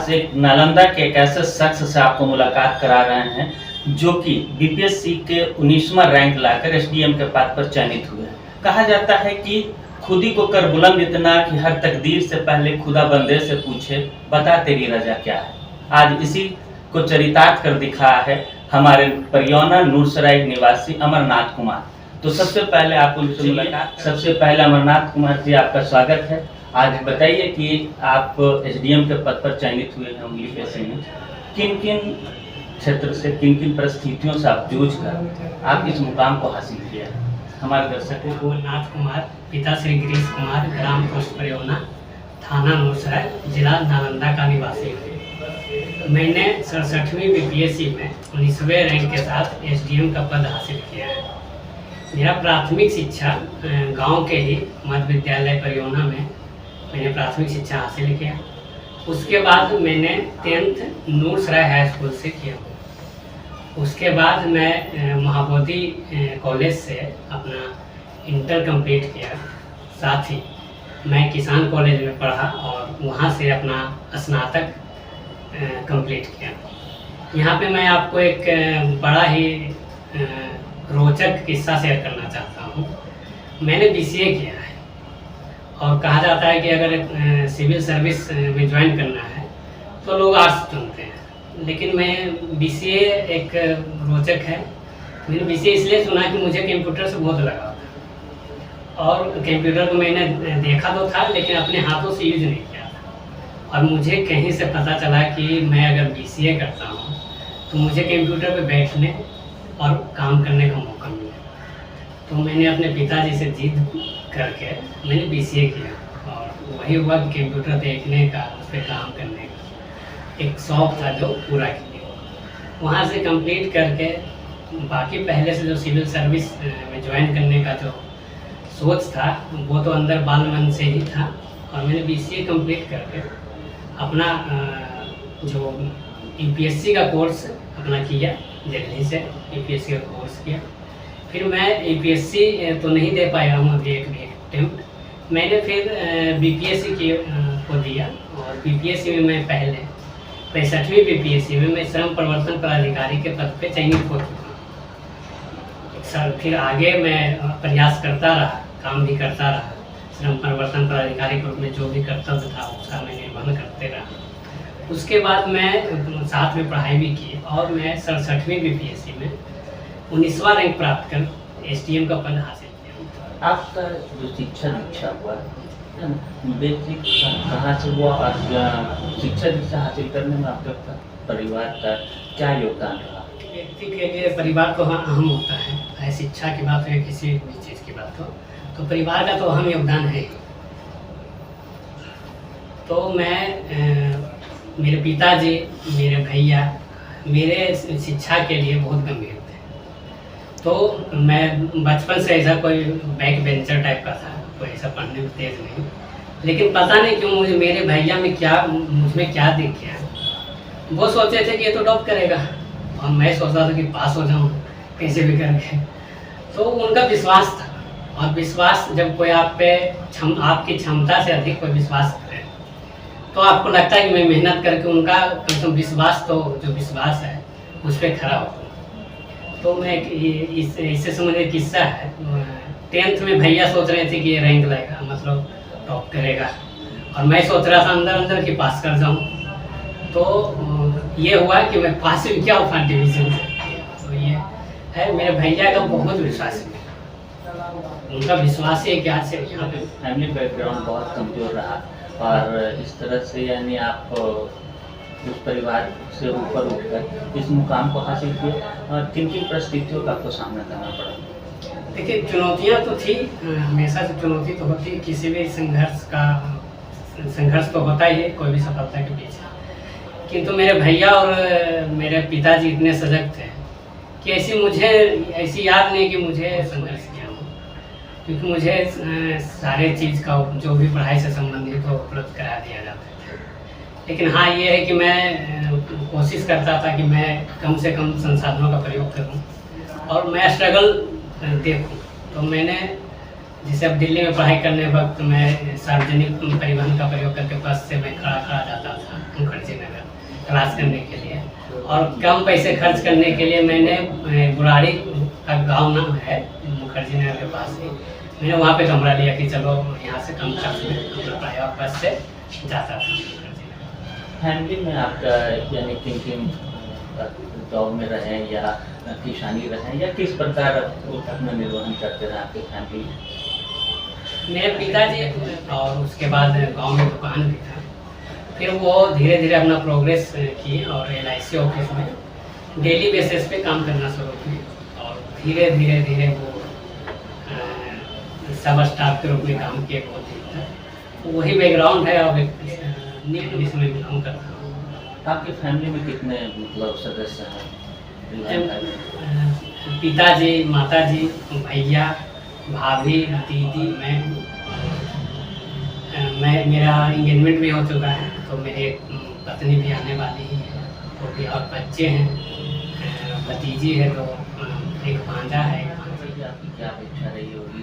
आज एक नालंदा के एक ऐसे शख्स से आपको मुलाकात करा रहे हैं जो कि बीपीएससी के 19वां रैंक लाकर एसडीएम के पद पर चयनित हुए हैं। कहा जाता है कि खुद ही को कर बुलंद इतना कि हर तकदीर से पहले खुदा बंदे से पूछे बता तेरी रजा क्या है। आज इसी को चरितार्थ कर दिखाया है हमारे परियोना नूरसराय निवासी अमरनाथ कुमार। तो सबसे पहले आपको मुलाकात, सबसे पहले अमरनाथ कुमार जी आपका स्वागत है। आज बताइए कि आप एसडीएम के पद पर चयनित हुए हैं बीपीएससी में, किन किन क्षेत्र से, किन किन परिस्थितियों से आप जूझ कर आप इस मुकाम को हासिल किया हमारे दर्शकों को। अमरनाथ कुमार, पिता श्री गिरीश कुमार, ग्राम पोस्ट परियोना, थाना नूरसराय, जिला नालंदा का निवासी हूँ। मैंने 67वीं बीपीएससी में 19वें रैंक के साथ एसडीएम का पद हासिल किया है। मेरा प्राथमिक शिक्षा गांव के ही मध्य विद्यालय परियोना में मैंने प्राथमिक शिक्षा हासिल किया। उसके बाद मैंने 10th नूरसराय हाई स्कूल से किया। उसके बाद मैं महाबोधि कॉलेज से अपना इंटर कंप्लीट किया। साथ ही मैं किसान कॉलेज में पढ़ा और वहाँ से अपना स्नातक कंप्लीट किया। यहाँ पे मैं आपको एक बड़ा ही रोचक किस्सा शेयर करना चाहता हूँ। मैंने बीसीए किया है और कहा जाता है कि अगर सिविल सर्विस में ज्वाइन करना है तो लोग आर्ट्स चुनते हैं, लेकिन मैं बीसीए एक रोचक है। मैंने बीसीए इसलिए चुना कि मुझे कंप्यूटर से बहुत लगाव था और कंप्यूटर को मैंने देखा तो था लेकिन अपने हाथों से यूज नहीं किया था। और मुझे कहीं से पता चला कि मैं अगर बीसीए करता हूँ तो मुझे कंप्यूटर पे बैठने और काम करने का मौका मिला। तो मैंने अपने पिताजी से जिद करके मैंने बीसीए किया और वही हुआ कि कंप्यूटर देखने का, उस पर काम करने का एक शौक़ था जो पूरा किया। वहाँ से कंप्लीट करके बाकी पहले से जो सिविल सर्विस में ज्वाइन करने का जो सोच था वो तो अंदर बाल मन से ही था। और मैंने बीसीए कंप्लीट करके अपना जो यूपीएससी का कोर्स अपना किया, दिल्ली से यूपीएससी का कोर्स किया। फिर मैं यूपीएससी तो नहीं दे पाया हूँ अभी एक भी अटेम्प्ट। मैंने फिर बीपीएससी को दिया और बीपीएससी में मैं पहले 65वीं बीपीएससी में मैं श्रम प्रवर्तन पदाधिकारी के पद पे चयनित हो चुका हूँ। फिर आगे मैं प्रयास करता रहा, काम भी करता रहा। श्रम प्रवर्तन पदाधिकारी के रूप में जो भी कर्तव्य था उसका मैं निर्वहन करते रहा। उसके बाद मैं साथ में पढ़ाई भी की और मैं 67वीं बीपीएससी में 19वां रैंक प्राप्त कर एसडीएम का पद हासिल किया। आपका जो शिक्षा दीक्षा हुआ है बेसिक कहाँ से हुआ और शिक्षा दीक्षा हासिल करने में आपका परिवार का क्या योगदान रहा? व्यक्ति के लिए परिवार तो अहम होता है, चाहे शिक्षा की बात हो या किसी भी चीज़ की बात हो, तो परिवार का तो अहम योगदान है। तो मैं मेरे पिताजी, मेरे भैया मेरे शिक्षा के लिए बहुत गंभीर थे। तो मैं बचपन से ऐसा कोई बैक बेंचर टाइप का था, कोई ऐसा पढ़ने में तेज नहीं, लेकिन पता नहीं क्यों मुझे मेरे भैया में मुझमें क्या दिख गया। वो सोचे थे कि ये तो टॉप करेगा और मैं सोचता था कि पास हो जाऊँ कैसे भी करके। तो उनका विश्वास था, और विश्वास जब कोई आप पे आपकी क्षमता से अधिक कोई विश्वास करे तो आपको लगता है कि मैं मेहनत करके उनका कम विश्वास, तो जो विश्वास है उस पर खड़ा हो। तो मैं इससे समझे किस्सा है। 10th में भैया सोच रहे थे कि ये रैंक लाएगा, मतलब टॉप करेगा, और मैं सोच रहा था अंदर अंदर कि पास कर जाऊं। तो ये हुआ कि मैं पास भी किया फर्स्ट डिवीजन से। तो ये है मेरे भैया का बहुत विश्वास है, उनका विश्वास है कि आज से यहाँ पे फैमिली बैकग्राउंड बहुत कमजोर रहा और इस तरह से यानी आप उस परिवार से ऊपर उठकर इस मुकाम को हासिल किए। और किन किन परिस्थितियों का आपको सामना करना पड़ा? देखिए, चुनौतियाँ तो थी, हमेशा से चुनौती तो होती है। किसी भी संघर्ष तो होता ही है कोई भी सफलता के पीछे। किंतु मेरे भैया और मेरे पिताजी इतने सजग थे कि ऐसी याद नहीं कि मुझे संघर्ष किया हूँ, क्योंकि मुझे सारे चीज़ का जो भी पढ़ाई से संबंधित हो उपलब्ध करा दिया जाता था। लेकिन हाँ, ये है कि मैं कोशिश करता था कि मैं कम से कम संसाधनों का प्रयोग करूं और मैं स्ट्रगल देखूं। तो मैंने जैसे अब दिल्ली में पढ़ाई करने वक्त मैं सार्वजनिक परिवहन का प्रयोग करके बस से मैं खड़ा खड़ा जाता था मुखर्जी नगर क्लास करने के लिए। और कम पैसे खर्च करने के लिए मैंने बुराड़ी का गांव नाम है मुखर्जी नगर के पास ही, मैंने वहाँ पे कमरा लिया कि चलो यहाँ से कम खर्च में अपना पढ़ाई और बस से जाता था। फैमिली में आपका यानी किन जॉब में रहे या किसानी रहे या किस प्रकार अपना निर्वहन करते रहे आपके फैमिली? मेरे पिताजी और उसके बाद गांव में दुकान भी था, फिर वो धीरे धीरे अपना प्रोग्रेस की और LIC ऑफिस में डेली बेसिस पे काम करना शुरू की और धीरे धीरे धीरे वो सब स्टाफ के रूप में काम किए बहुत दिन तक। वही बैकग्राउंड है और इसमें बिलोंग करता हूँ। आपकी फैमिली में कितने मतलब सदस्य हैं? पिताजी, माताजी, भैया, भाभी, दीदी, मैं मेरा इंगेजमेंट भी हो चुका है, तो मेरे पत्नी भी आने वाली ही है, तो भी और बच्चे हैं, भतीजी है, तो एक भांजा है। आपकी क्या इच्छा रही होगी?